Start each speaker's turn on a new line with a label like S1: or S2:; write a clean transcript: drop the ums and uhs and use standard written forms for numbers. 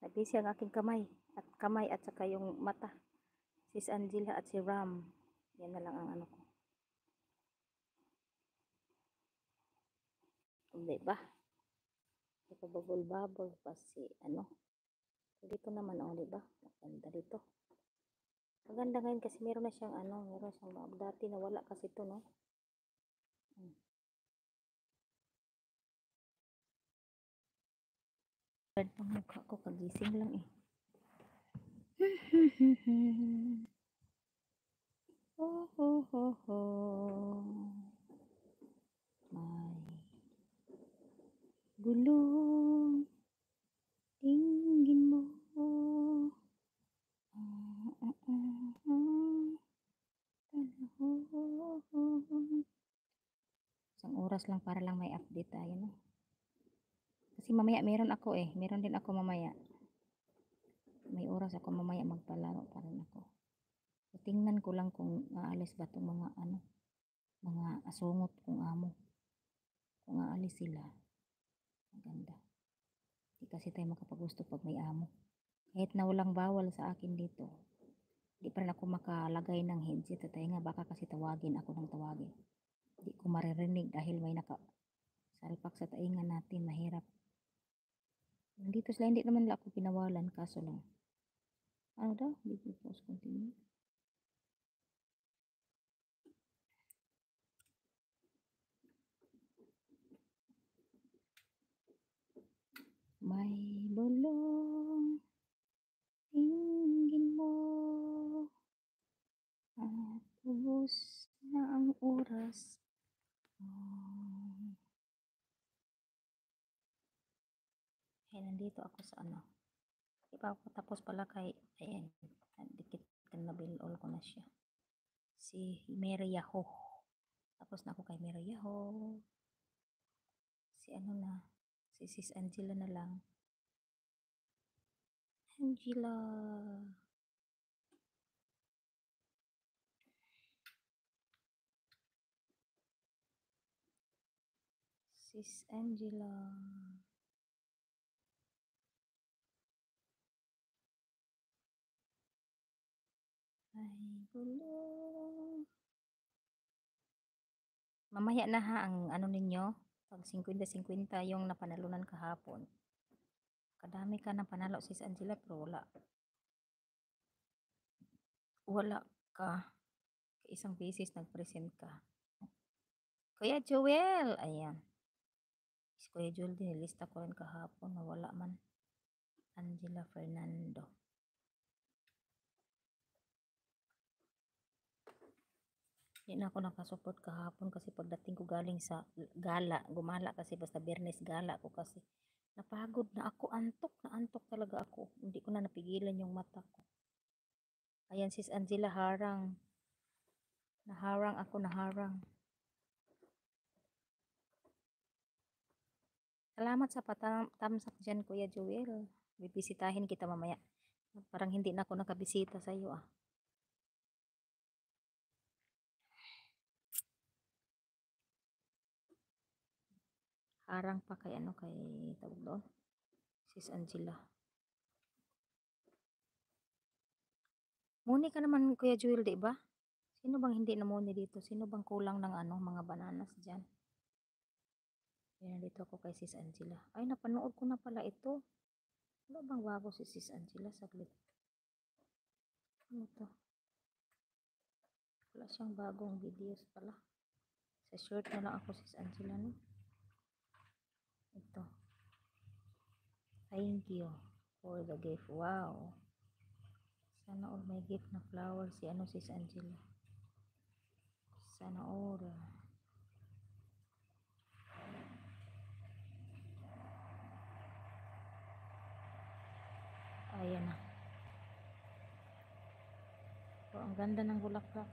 S1: Nagbisi ang aking kamay at saka yung mata. Sis Angela at si Ram. Yan na lang ang ano ko. Hindi ba? Babol-babol pa si ano. Dito naman, oh, di ba? Maganda dito. Maganda ngayon kasi meron na siyang ano, meron siyang dati na wala kasi ito, no? Bad pang mukha ko, kagising lang eh. Oh, ho, ho, ho. May gulong tingin mo. Isang oras lang para lang may update tayo, no? Kasi mamaya meron ako eh. Meron din ako mamaya. May oras ako mamaya magpalaro pa rin ako. So, tingnan ko lang kung aalis ba itong mga ano, mga asungot kung amo. Kung aalis sila, maganda. Hindi kasi tayo makapaggusto pag may amo. Kahit na walang bawal sa akin dito, hindi pa rin ako makalagay ng headset at nga baka kasi tawagin ako ng tawagin. Hindi ko maririnig dahil may nakasalpak sa taingan natin, mahirap. Nandito sila, hindi naman nila ako pinawalan, kaso lang. Ano daw? Video post continue. May bulong tingin mo at ubos na ang oras. Nandito ako sa ano. Tapos pala kay, ayan, dikit na binol ko na siya. Si Mary Yahoo. Tapos na ako kay Mary Yahoo. Si ano na, si Sis Angela na lang. Angela. Sis Angela. Ay, gulo. Mamaya na ha ang ano ninyo. Pag 50-50 yung napanalunan kahapon. Kadami ka na panalo, Sis Angela, pero wala. Wala ka. Isang beses nag-present ka. Kuya Joel, ayan. Si Kuya Joel din, nilista ko rin kahapon, nawala man. Angela Fernando. Hindi na ako nakasupport kahapon kasi pagdating ko galing sa gala, gumala kasi basta Biyernes gala ko kasi. Napagod na ako, antok talaga ako. Hindi ko na napigilan yung mata ko. Ayan, Sis Angela, harang. Naharang ako, naharang. Salamat sa patamsak dyan, Kuya Joel. Bibisitahin kita mamaya. Parang hindi na ako nakabisita sa iyo ah. Harang pa kay ano, kay tawag doon. Sis Angela. Muni ka naman, Kuya Joel, di ba? Sino bang hindi na muni dito? Sino bang kulang ng ano, mga bananas dyan? Yan, dito ako kay Sis Angela. Ay, napanood ko na pala ito. Ano bang bago si Sis Angela? Saglit. Ano to? Wala siyang bagong videos pala. Sa short na lang ako, Sis Angela, no? Ito. Thank you for the gift. Wow. Sana all may gift na flower si ano, Sis Angela. Sana all. Ayan na. So, ang ganda ng bulaklak.